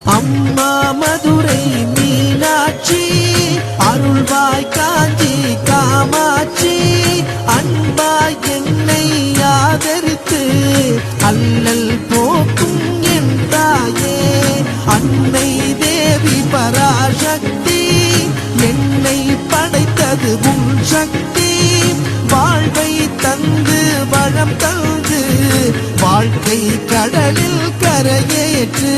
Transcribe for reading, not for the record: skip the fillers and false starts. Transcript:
அம்மா மதுரை மீனாட்சி, அருள்வாய் காஞ்சி காமாட்சி, அன்பாய் என்னை ஆதரித்து அல்லல் போக்கும் என் தாயே. அன்னை தேவி பராசக்தி, என்னை படைத்தது உன் சக்தி. வாழ்வை தந்து வளம் தந்து வாழ்க்கை கடலில் கரையேற்று